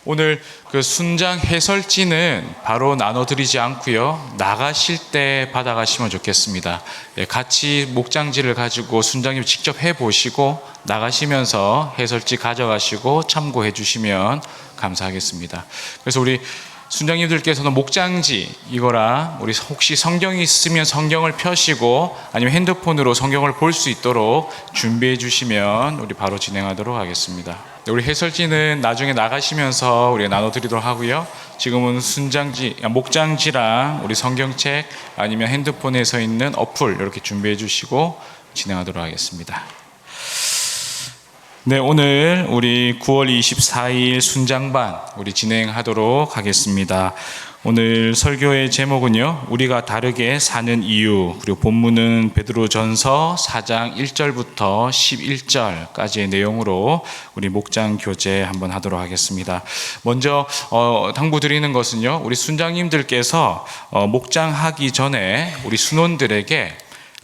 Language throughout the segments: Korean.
오늘 그 순장 해설지는 바로 나눠드리지 않고요. 나가실 때 받아가시면 좋겠습니다. 같이 목장지를 가지고 순장님 직접 해보시고 나가시면서 해설지 가져가시고 참고해 주시면 감사하겠습니다. 그래서 우리 순장님들께서는 목장지 이거랑 우리 혹시 성경이 있으면 성경을 펴시고 아니면 핸드폰으로 성경을 볼 수 있도록 준비해 주시면 우리 바로 진행하도록 하겠습니다. 우리 해설지는 나중에 나가시면서 우리가 나눠드리도록 하고요. 지금은 목장지랑 우리 성경책 아니면 핸드폰에서 있는 어플 이렇게 준비해 주시고 진행하도록 하겠습니다. 네, 오늘 우리 9월 24일 순장반 우리 진행하도록 하겠습니다. 오늘 설교의 제목은요, 우리가 다르게 사는 이유, 그리고 본문은 베드로전서 4장 1절부터 11절까지의 내용으로 우리 목장 교제 한번 하도록 하겠습니다. 먼저 당부드리는 것은요, 우리 순장님들께서 목장하기 전에 우리 순원들에게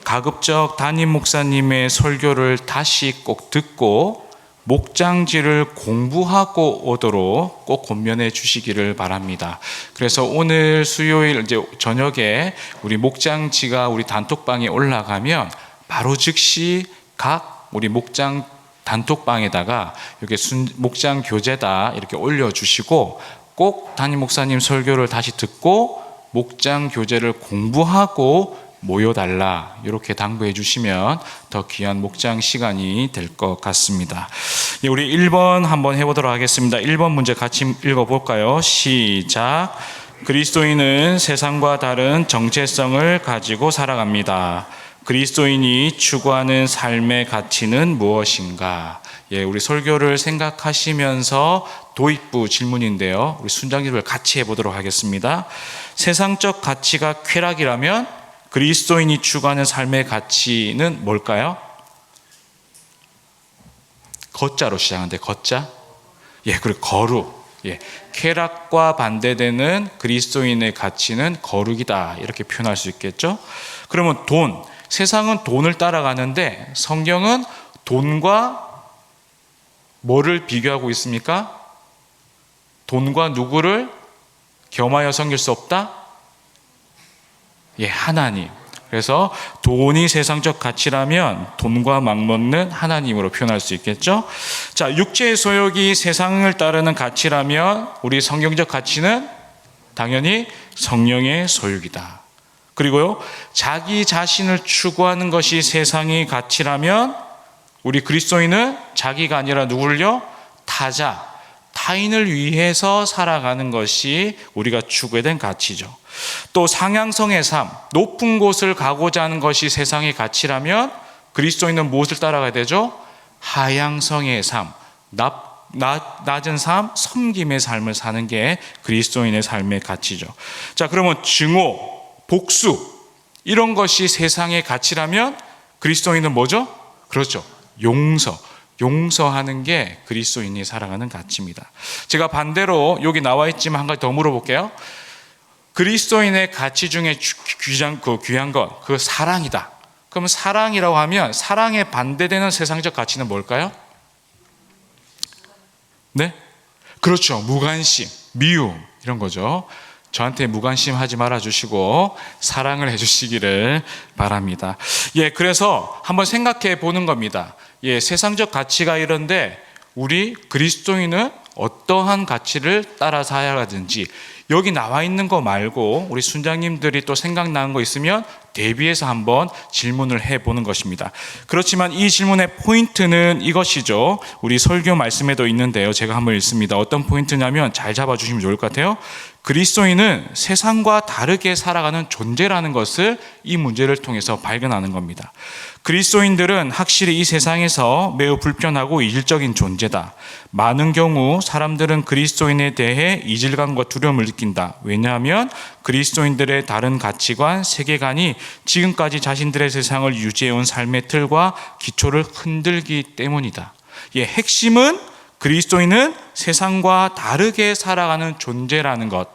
가급적 담임 목사님의 설교를 다시 꼭 듣고 목장지를 공부하고 오도록 꼭 권면해 주시기를 바랍니다. 그래서 오늘 수요일 이제 저녁에 우리 목장지가 우리 단톡방에 올라가면 바로 즉시 각 우리 목장 단톡방에다가 이렇게 목장 교재다 이렇게 올려주시고 꼭 담임 목사님 설교를 다시 듣고 목장 교재를 공부하고 모여달라 이렇게 당부해 주시면 더 귀한 목장 시간이 될 것 같습니다. 우리 1번 한번 해보도록 하겠습니다. 1번 문제 같이 읽어볼까요? 시작. 그리스도인은 세상과 다른 정체성을 가지고 살아갑니다. 그리스도인이 추구하는 삶의 가치는 무엇인가? 우리 설교를 생각하시면서 도입부 질문인데요. 우리 순장님을 같이 해보도록 하겠습니다. 세상적 가치가 쾌락이라면 그리스도인이 추구하는 삶의 가치는 뭘까요? 거자로 시작하는데 거자? 그리고 거룩. 쾌락과 반대되는 그리스도인의 가치는 거룩이다. 이렇게 표현할 수 있겠죠? 그러면 돈. 세상은 돈을 따라가는데 성경은 돈과 뭐를 비교하고 있습니까? 돈과 누구를 겸하여 섬길 수 없다? 하나님. 그래서 돈이 세상적 가치라면 돈과 맞먹는 하나님으로 표현할 수 있겠죠. 자, 육체의 소욕이 세상을 따르는 가치라면 우리 성경적 가치는 당연히 성령의 소욕이다. 그리고요, 자기 자신을 추구하는 것이 세상의 가치라면 우리 그리스도인은 자기가 아니라 누구를요? 타인을 위해서 살아가는 것이 우리가 추구해야 되는 가치죠. 또 상향성의 삶, 높은 곳을 가고자 하는 것이 세상의 가치라면 그리스도인은 무엇을 따라가야 되죠? 하향성의 삶, 낮은 삶, 섬김의 삶을 사는 게 그리스도인의 삶의 가치죠. 자, 그러면 증오, 복수 이런 것이 세상의 가치라면 그리스도인은 뭐죠? 그렇죠. 용서하는 게 그리스도인이 살아가는 가치입니다. 제가 반대로 여기 나와 있지만 한 가지 더 물어볼게요. 그리스도인의 가치 중에 귀한 것, 그 사랑이다. 그러면 사랑이라고 하면 사랑에 반대되는 세상적 가치는 뭘까요? 네? 그렇죠. 무관심, 미움 이런 거죠. 저한테 무관심 하지 말아주시고 사랑을 해주시기를 바랍니다. 그래서 한번 생각해 보는 겁니다. 세상적 가치가 이런데 우리 그리스도인은 어떠한 가치를 따라 살아가든지 여기 나와 있는 거 말고 우리 순장님들이 또 생각나는 거 있으면 대비해서 한번 질문을 해보는 것입니다. 그렇지만 이 질문의 포인트는 이것이죠. 우리 설교 말씀에도 있는데요. 제가 한번 읽습니다. 어떤 포인트냐면 잘 잡아주시면 좋을 것 같아요. 그리스도인은 세상과 다르게 살아가는 존재라는 것을 이 문제를 통해서 발견하는 겁니다. 그리스도인들은 확실히 이 세상에서 매우 불편하고 이질적인 존재다. 많은 경우 사람들은 그리스도인에 대해 이질감과 두려움을 느낀다. 왜냐하면 그리스도인들의 다른 가치관, 세계관이 지금까지 자신들의 세상을 유지해온 삶의 틀과 기초를 흔들기 때문이다. 핵심은 그리스도인은 세상과 다르게 살아가는 존재라는 것,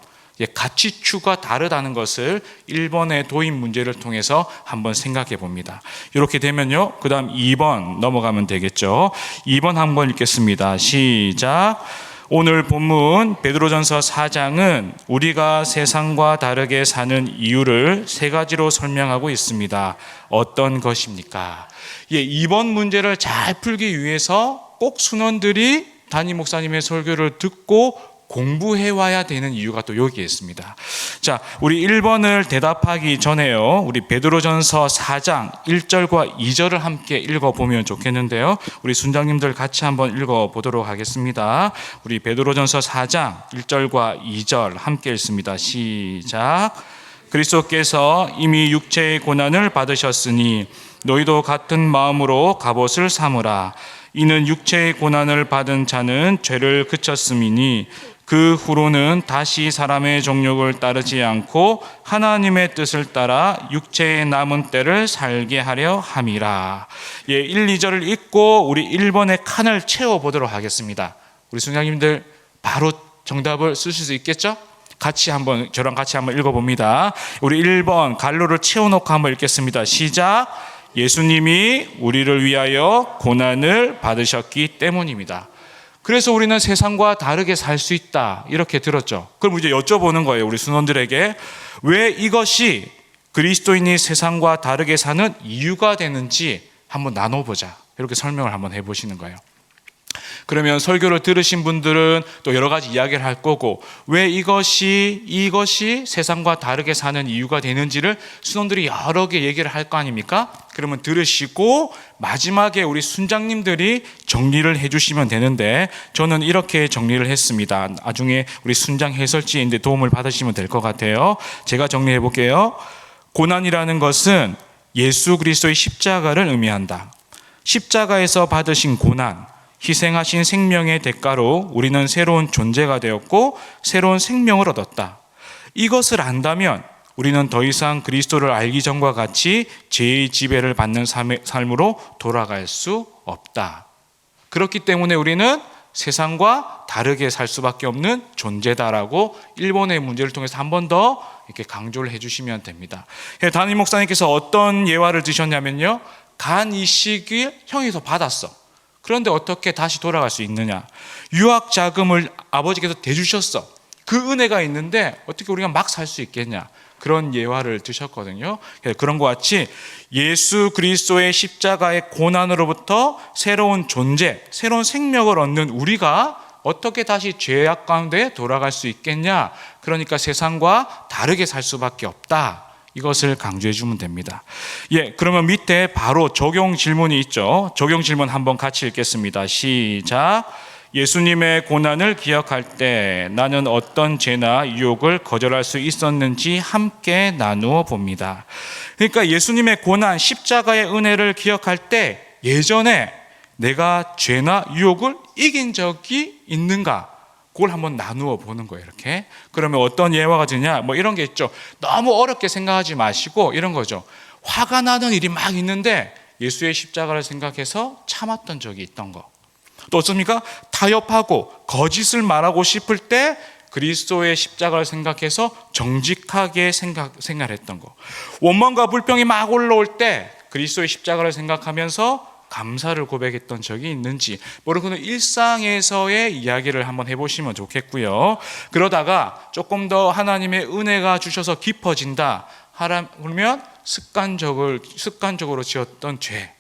가치추가 다르다는 것을 1번의 도입 문제를 통해서 한번 생각해 봅니다. 이렇게 되면요, 그 다음 2번 넘어가면 되겠죠. 2번 한번 읽겠습니다. 시작. 오늘 본문 베드로전서 4장은 우리가 세상과 다르게 사는 이유를 세 가지로 설명하고 있습니다. 어떤 것입니까? 이번 문제를 잘 풀기 위해서 꼭 순원들이 담임 목사님의 설교를 듣고 공부해 와야 되는 이유가 또 여기에 있습니다. 자, 우리 1번을 대답하기 전에요, 우리 베드로전서 4장 1절과 2절을 함께 읽어보면 좋겠는데요. 우리 순장님들 같이 한번 읽어보도록 하겠습니다. 우리 베드로전서 4장 1절과 2절 함께 읽습니다. 시작. 그리스도께서 이미 육체의 고난을 받으셨으니 너희도 같은 마음으로 갑옷을 삼으라. 이는 육체의 고난을 받은 자는 죄를 그쳤음이니 그 후로는 다시 사람의 정욕을 따르지 않고 하나님의 뜻을 따라 육체의 남은 때를 살게 하려 함이라. 1, 2절을 읽고 우리 1번의 칸을 채워보도록 하겠습니다. 우리 순장님들 바로 정답을 쓰실 수 있겠죠? 저랑 같이 한번 읽어봅니다. 우리 1번 갈로를 채워놓고 한번 읽겠습니다. 시작. 예수님이 우리를 위하여 고난을 받으셨기 때문입니다. 그래서 우리는 세상과 다르게 살 수 있다, 이렇게 들었죠. 그럼 이제 여쭤보는 거예요, 우리 순원들에게. 왜 이것이 그리스도인이 세상과 다르게 사는 이유가 되는지 한번 나눠보자, 이렇게 설명을 한번 해보시는 거예요. 그러면 설교를 들으신 분들은 또 여러 가지 이야기를 할 거고, 왜 이것이 세상과 다르게 사는 이유가 되는지를 순원들이 여러 개 얘기를 할 거 아닙니까? 그러면 들으시고 마지막에 우리 순장님들이 정리를 해주시면 되는데, 저는 이렇게 정리를 했습니다. 나중에 우리 순장 해설지인데 도움을 받으시면 될 것 같아요. 제가 정리해 볼게요. 고난이라는 것은 예수 그리스도의 십자가를 의미한다. 십자가에서 받으신 고난, 희생하신 생명의 대가로 우리는 새로운 존재가 되었고 새로운 생명을 얻었다. 이것을 안다면 우리는 더 이상 그리스도를 알기 전과 같이 죄의 지배를 받는 삶으로 돌아갈 수 없다. 그렇기 때문에 우리는 세상과 다르게 살 수밖에 없는 존재다라고 1번의 문제를 통해서 한 번 더 이렇게 강조를 해주시면 됩니다. 담임 목사님께서 어떤 예화를 드셨냐면요, 간 이식을 형에서 받았어. 그런데 어떻게 다시 돌아갈 수 있느냐? 유학 자금을 아버지께서 대주셨어. 그 은혜가 있는데 어떻게 우리가 막 살 수 있겠냐? 그런 예화를 드셨거든요. 그런 것 같이 예수 그리스도의 십자가의 고난으로부터 새로운 존재, 새로운 생명을 얻는 우리가 어떻게 다시 죄악 가운데 돌아갈 수 있겠냐? 그러니까 세상과 다르게 살 수밖에 없다. 이것을 강조해 주면 됩니다. 그러면 밑에 바로 적용 질문이 있죠. 적용 질문 한번 같이 읽겠습니다. 시작. 예수님의 고난을 기억할 때 나는 어떤 죄나 유혹을 거절할 수 있었는지 함께 나누어 봅니다. 그러니까 예수님의 고난, 십자가의 은혜를 기억할 때 예전에 내가 죄나 유혹을 이긴 적이 있는가? 그걸 한번 나누어 보는 거예요, 이렇게. 그러면 어떤 예화가 되냐? 이런 게 있죠. 너무 어렵게 생각하지 마시고 이런 거죠. 화가 나는 일이 막 있는데 예수의 십자가를 생각해서 참았던 적이 있던 거. 또 어떻습니까? 타협하고 거짓을 말하고 싶을 때 그리스도의 십자가를 생각해서 정직하게 생각했던 거. 원망과 불평이 막 올라올 때 그리스도의 십자가를 생각하면서 감사를 고백했던 적이 있는지, 그는 일상에서의 이야기를 한번 해보시면 좋겠고요. 그러다가 조금 더 하나님의 은혜가 주셔서 깊어진다 그러면 습관적으로 지었던 죄,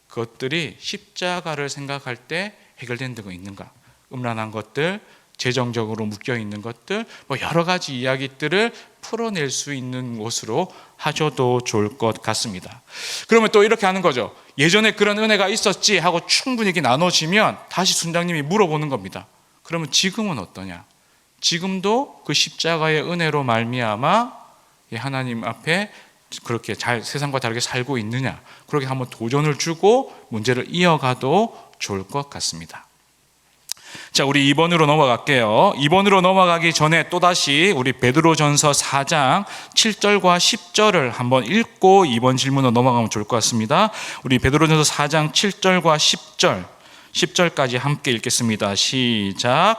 그것들이 십자가를 생각할 때 해결된 데가 있는가? 음란한 것들, 재정적으로 묶여 있는 것들, 여러 가지 이야기들을 풀어낼 수 있는 곳으로 하셔도 좋을 것 같습니다. 그러면 또 이렇게 하는 거죠. 예전에 그런 은혜가 있었지 하고 충분히 이렇게 나눠지면 다시 순장님이 물어보는 겁니다. 그러면 지금은 어떠냐? 지금도 그 십자가의 은혜로 말미암아 하나님 앞에 그렇게 세상과 다르게 살고 있느냐? 그렇게 한번 도전을 주고 문제를 이어가도 좋을 것 같습니다. 자, 우리 2번으로 넘어갈게요. 2번으로 넘어가기 전에 또다시 우리 베드로전서 4장 7절과 10절을 한번 읽고 2번 질문으로 넘어가면 좋을 것 같습니다. 우리 베드로전서 4장 7절과 10절까지 함께 읽겠습니다. 시작.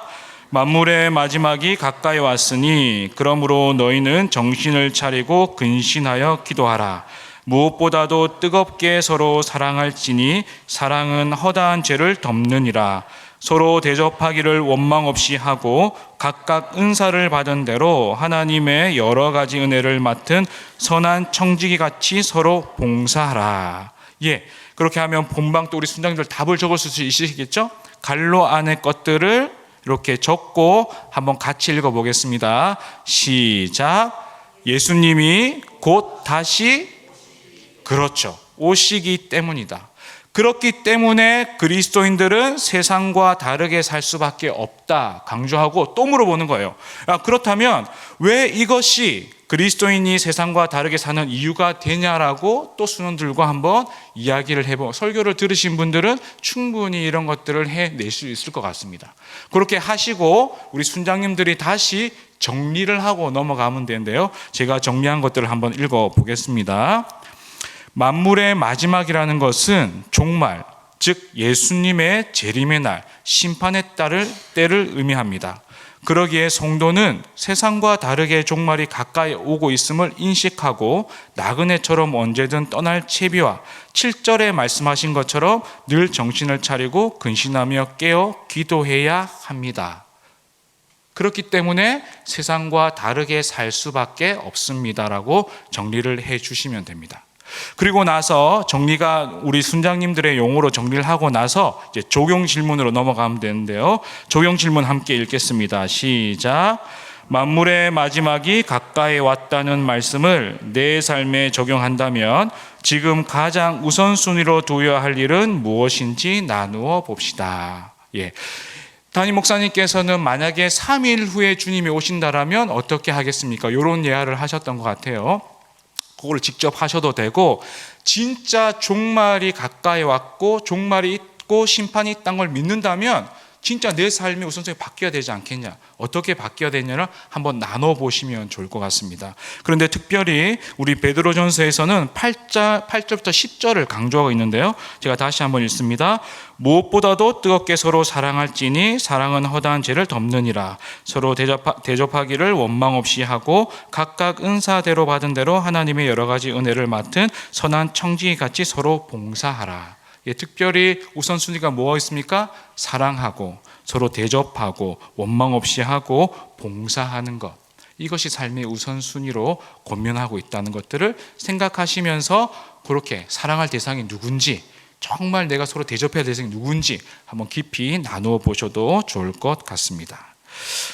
만물의 마지막이 가까이 왔으니 그러므로 너희는 정신을 차리고 근신하여 기도하라. 무엇보다도 뜨겁게 서로 사랑할지니 사랑은 허다한 죄를 덮느니라. 서로 대접하기를 원망 없이 하고 각각 은사를 받은 대로 하나님의 여러 가지 은혜를 맡은 선한 청지기 같이 서로 봉사하라. 예, 그렇게 하면 본방 또 우리 순장님들 답을 적을 수 있으시겠죠? 갈로 안의 것들을 이렇게 적고 한번 같이 읽어보겠습니다. 시작. 예수님이 곧 다시, 그렇죠, 오시기 때문이다. 그렇기 때문에 그리스도인들은 세상과 다르게 살 수밖에 없다 강조하고 또 물어보는 거예요. 그렇다면 왜 이것이 그리스도인이 세상과 다르게 사는 이유가 되냐라고 또 순원들과 한번 이야기를 해보고, 설교를 들으신 분들은 충분히 이런 것들을 해낼 수 있을 것 같습니다. 그렇게 하시고 우리 순장님들이 다시 정리를 하고 넘어가면 되는데요, 제가 정리한 것들을 한번 읽어보겠습니다. 만물의 마지막이라는 것은 종말, 즉 예수님의 재림의 날, 심판의 때를 의미합니다. 그러기에 성도는 세상과 다르게 종말이 가까이 오고 있음을 인식하고 나그네처럼 언제든 떠날 채비와 7절에 말씀하신 것처럼 늘 정신을 차리고 근신하며 깨어 기도해야 합니다. 그렇기 때문에 세상과 다르게 살 수밖에 없습니다라고 정리를 해 주시면 됩니다. 그리고 나서 정리가 우리 순장님들의 용어로 정리를 하고 나서 이제 적용 질문으로 넘어가면 되는데요. 적용 질문 함께 읽겠습니다. 시작. 만물의 마지막이 가까이 왔다는 말씀을 내 삶에 적용한다면 지금 가장 우선순위로 두어야 할 일은 무엇인지 나누어 봅시다. 예. 담임 목사님께서는 만약에 3일 후에 주님이 오신다라면 어떻게 하겠습니까? 이런 예화를 하셨던 것 같아요. 그걸 직접 하셔도 되고, 진짜 종말이 가까이 왔고 종말이 있고 심판이 있다는 걸 믿는다면 진짜 내 삶이 우선순위 바뀌어야 되지 않겠냐, 어떻게 바뀌어야 되냐를 한번 나눠보시면 좋을 것 같습니다. 그런데 특별히 우리 베드로전서에서는 8절부터 10절을 강조하고 있는데요, 제가 다시 한번 읽습니다. 무엇보다도 뜨겁게 서로 사랑할지니 사랑은 허다한 죄를 덮느니라. 서로 대접하기를 원망 없이 하고 각각 은사대로 받은 대로 하나님의 여러 가지 은혜를 맡은 선한 청지기같이 서로 봉사하라. 예, 특별히 우선순위가 뭐가 있습니까? 사랑하고 서로 대접하고 원망 없이 하고 봉사하는 것, 이것이 삶의 우선순위로 권면하고 있다는 것들을 생각하시면서 그렇게 사랑할 대상이 누군지, 정말 내가 서로 대접해야 될 대상이 누군지 한번 깊이 나누어 보셔도 좋을 것 같습니다.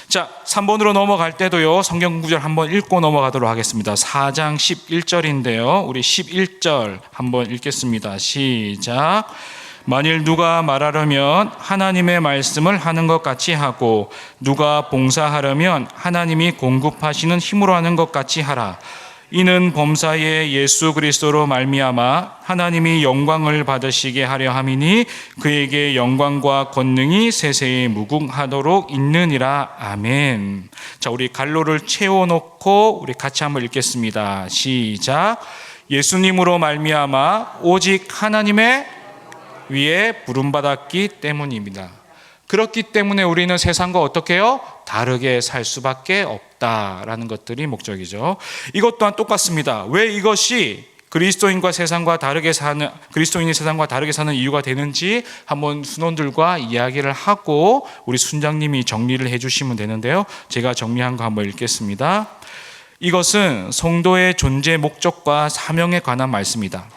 자, 3번으로 넘어갈 때도요, 성경 구절 한번 읽고 넘어가도록 하겠습니다. 4장 11절인데요 우리 11절 한번 읽겠습니다. 시작. 만일 누가 말하려면 하나님의 말씀을 하는 것 같이 하고 누가 봉사하려면 하나님이 공급하시는 힘으로 하는 것 같이 하라. 이는 범사에 예수 그리스도로 말미암아 하나님이 영광을 받으시게 하려 함이니 그에게 영광과 권능이 세세에 무궁하도록 있느니라. 아멘. 자, 우리 갈로를 채워놓고 우리 같이 한번 읽겠습니다. 시작. 예수님으로 말미암아 오직 하나님의 위에 부름받았기 때문입니다. 그렇기 때문에 우리는 세상과 어떻게 해요? 다르게 살 수밖에 없다라는 것들이 목적이죠. 이것 또한 똑같습니다. 왜 이것이 그리스도인이 세상과 다르게 사는 이유가 되는지 한번 순원들과 이야기를 하고 우리 순장님이 정리를 해주시면 되는데요, 제가 정리한 거 한번 읽겠습니다. 이것은 성도의 존재 목적과 사명에 관한 말씀이다.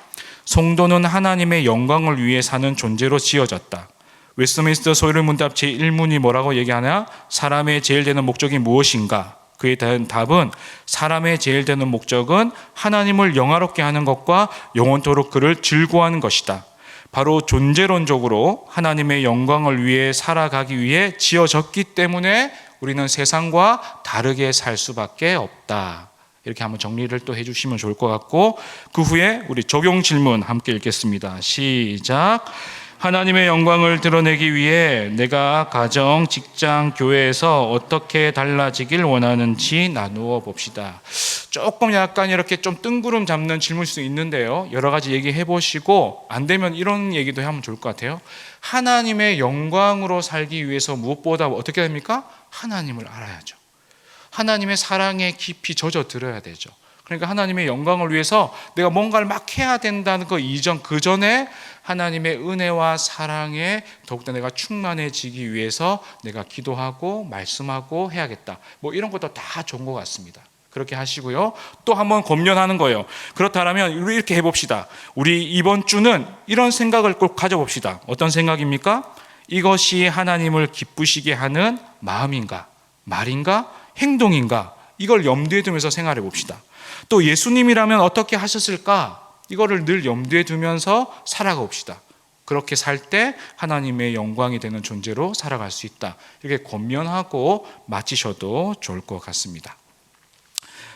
성도는 하나님의 영광을 위해 사는 존재로 지어졌다. 웨스트민스터 소요리 문답 제1문이 뭐라고 얘기하냐? 사람의 제일 되는 목적이 무엇인가? 그에 대한 답은 사람의 제일 되는 목적은 하나님을 영화롭게 하는 것과 영원토록 그를 즐거워하는 것이다. 바로 존재론적으로 하나님의 영광을 위해 살아가기 위해 지어졌기 때문에 우리는 세상과 다르게 살 수밖에 없다. 이렇게 한번 정리를 또 해주시면 좋을 것 같고, 그 후에 우리 적용 질문 함께 읽겠습니다. 시작. 하나님의 영광을 드러내기 위해 내가 가정, 직장, 교회에서 어떻게 달라지길 원하는지 나누어 봅시다. 조금 약간 이렇게 좀 뜬구름 잡는 질문일 수 있는데요, 여러 가지 얘기해 보시고 안 되면 이런 얘기도 하면 좋을 것 같아요. 하나님의 영광으로 살기 위해서 무엇보다 어떻게 됩니까? 하나님을 알아야죠. 하나님의 사랑에 깊이 젖어들어야 되죠. 그러니까 하나님의 영광을 위해서 내가 뭔가를 막 해야 된다는 그 이전, 그 전에 하나님의 은혜와 사랑에 더욱더 내가 충만해지기 위해서 내가 기도하고 말씀하고 해야겠다. 뭐 이런 것도 다 좋은 것 같습니다. 그렇게 하시고요. 또 한번 권면하는 거예요. 그렇다면 우리 이렇게 해봅시다. 우리 이번 주는 이런 생각을 꼭 가져봅시다. 어떤 생각입니까? 이것이 하나님을 기쁘시게 하는 마음인가, 말인가, 행동인가, 이걸 염두에 두면서 생활해 봅시다. 또 예수님이라면 어떻게 하셨을까? 이거를 늘 염두에 두면서 살아가 봅시다. 그렇게 살 때 하나님의 영광이 되는 존재로 살아갈 수 있다. 이렇게 권면하고 마치셔도 좋을 것 같습니다.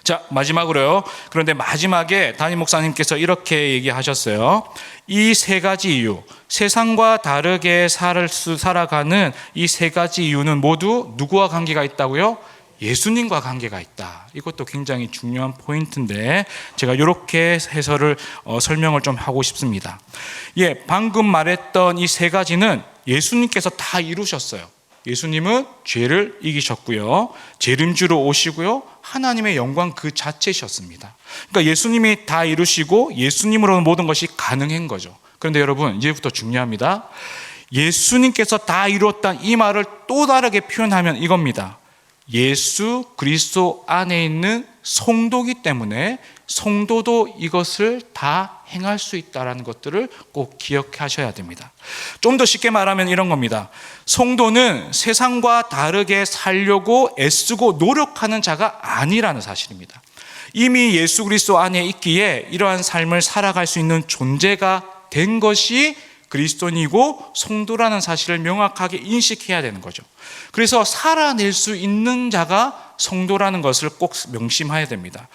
자, 마지막으로요. 그런데 마지막에 담임 목사님께서 이렇게 얘기하셨어요. 이 세 가지 이유, 세상과 다르게 살아가는 이 세 가지 이유는 모두 누구와 관계가 있다고요? 예수님과 관계가 있다. 이것도 굉장히 중요한 포인트인데 제가 이렇게 해설을 설명을 좀 하고 싶습니다. 방금 말했던 이 세 가지는 예수님께서 다 이루셨어요. 예수님은 죄를 이기셨고요, 재림주로 오시고요, 하나님의 영광 그 자체셨습니다. 그러니까 예수님이 다 이루시고 예수님으로는 모든 것이 가능한 거죠. 그런데 여러분, 이제부터 중요합니다. 예수님께서 다 이루었다는 이 말을 또 다르게 표현하면 이겁니다. 예수 그리스도 안에 있는 성도이기 때문에 성도도 이것을 다 행할 수 있다는 것들을 꼭 기억하셔야 됩니다. 좀 더 쉽게 말하면 이런 겁니다. 성도는 세상과 다르게 살려고 애쓰고 노력하는 자가 아니라는 사실입니다. 이미 예수 그리스도 안에 있기에 이러한 삶을 살아갈 수 있는 존재가 된 것이 그리스도인이고 성도라는 사실을 명확하게 인식해야 되는 거죠. 그래서 살아낼 수 있는 자가 성도라는 것을 꼭 명심해야 됩니다.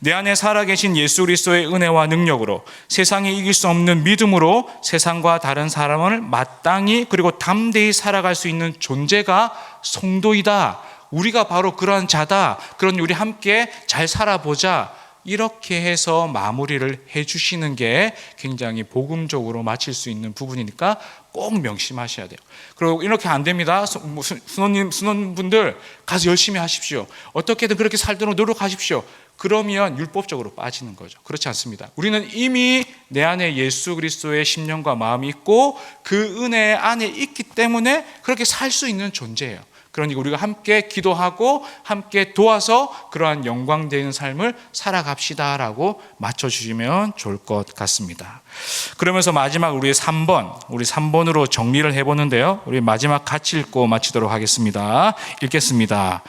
내 안에 살아계신 예수 그리스도의 은혜와 능력으로 세상에 이길 수 없는 믿음으로 세상과 다른 사람을 마땅히 그리고 담대히 살아갈 수 있는 존재가 성도이다. 우리가 바로 그러한 자다. 그러니 우리 함께 잘 살아보자. 이렇게 해서 마무리를 해주시는 게 굉장히 복음적으로 마칠 수 있는 부분이니까 꼭 명심하셔야 돼요. 그리고 이렇게 안 됩니다. 순원분들 가서 열심히 하십시오. 어떻게든 그렇게 살도록 노력하십시오. 그러면 율법적으로 빠지는 거죠. 그렇지 않습니다. 우리는 이미 내 안에 예수 그리스도의 심령과 마음이 있고 그 은혜 안에 있기 때문에 그렇게 살 수 있는 존재예요. 그러니 우리가 함께 기도하고 함께 도와서 그러한 영광되는 삶을 살아갑시다라고 맞춰주시면 좋을 것 같습니다. 그러면서 마지막 우리 3번으로 정리를 해보는데요. 우리 마지막 같이 읽고 마치도록 하겠습니다. 읽겠습니다.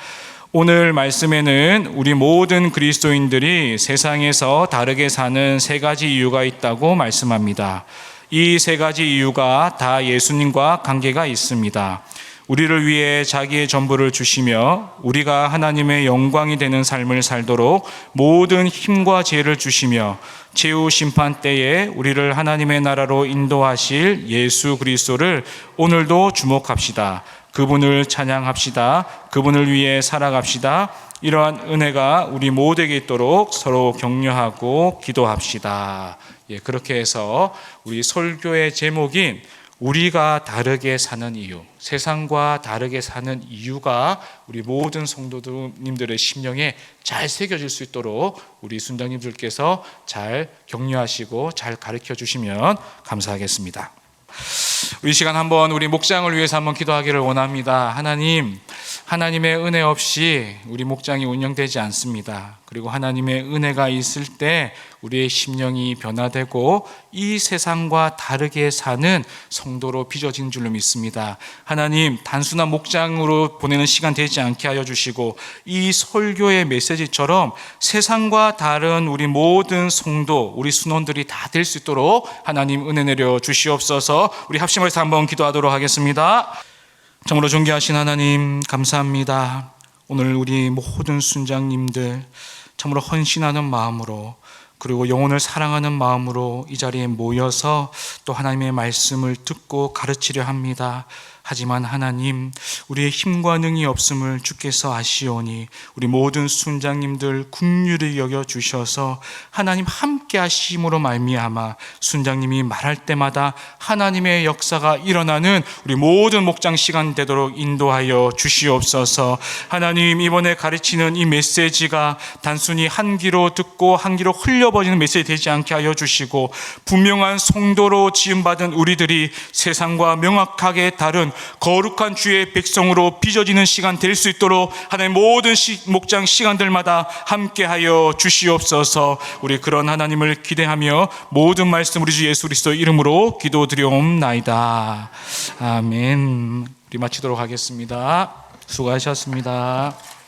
오늘 말씀에는 우리 모든 그리스도인들이 세상에서 다르게 사는 세 가지 이유가 있다고 말씀합니다. 이 세 가지 이유가 다 예수님과 관계가 있습니다. 우리를 위해 자기의 전부를 주시며 우리가 하나님의 영광이 되는 삶을 살도록 모든 힘과 지혜를 주시며 최후 심판 때에 우리를 하나님의 나라로 인도하실 예수 그리스도를 오늘도 주목합시다. 그분을 찬양합시다. 그분을 위해 살아갑시다. 이러한 은혜가 우리 모두에게 있도록 서로 격려하고 기도합시다. 그렇게 해서 우리 설교의 제목인 우리가 다르게 사는 이유, 세상과 다르게 사는 이유가 우리 모든 성도님들의 심령에 잘 새겨질 수 있도록 우리 순장님들께서 잘 격려하시고 잘 가르쳐 주시면 감사하겠습니다. 이 시간 한번 우리 목장을 위해서 한번 기도하기를 원합니다. 하나님의 은혜 없이 우리 목장이 운영되지 않습니다. 그리고 하나님의 은혜가 있을 때 우리의 심령이 변화되고 이 세상과 다르게 사는 성도로 빚어진 줄로 믿습니다. 하나님, 단순한 목장으로 보내는 시간 되지 않게 하여 주시고 이 설교의 메시지처럼 세상과 다른 우리 모든 성도, 우리 순원들이 다 될 수 있도록 하나님 은혜 내려 주시옵소서. 우리 합심해서 한번 기도하도록 하겠습니다. 참으로 존귀하신 하나님, 감사합니다. 오늘 우리 모든 순장님들 참으로 헌신하는 마음으로 그리고 영혼을 사랑하는 마음으로 이 자리에 모여서 또 하나님의 말씀을 듣고 가르치려 합니다. 하지만 하나님, 우리의 힘과 능이 없음을 주께서 아시오니 우리 모든 순장님들 긍휼히 여겨 주셔서 하나님 함께 하심으로 말미암아 순장님이 말할 때마다 하나님의 역사가 일어나는 우리 모든 목장 시간 되도록 인도하여 주시옵소서. 하나님, 이번에 가르치는 이 메시지가 단순히 한 귀로 듣고 한 귀로 흘려버리는 메시지 되지 않게 하여 주시고, 분명한 성도로 지음받은 우리들이 세상과 명확하게 다른 거룩한 주의 백성으로 빚어지는 시간 될 수 있도록 하나님 모든 목장 시간들마다 함께하여 주시옵소서. 우리 그런 하나님을 기대하며 모든 말씀 우리 주 예수 그리스도 이름으로 기도드리옵나이다. 아멘. 우리 마치도록 하겠습니다. 수고하셨습니다.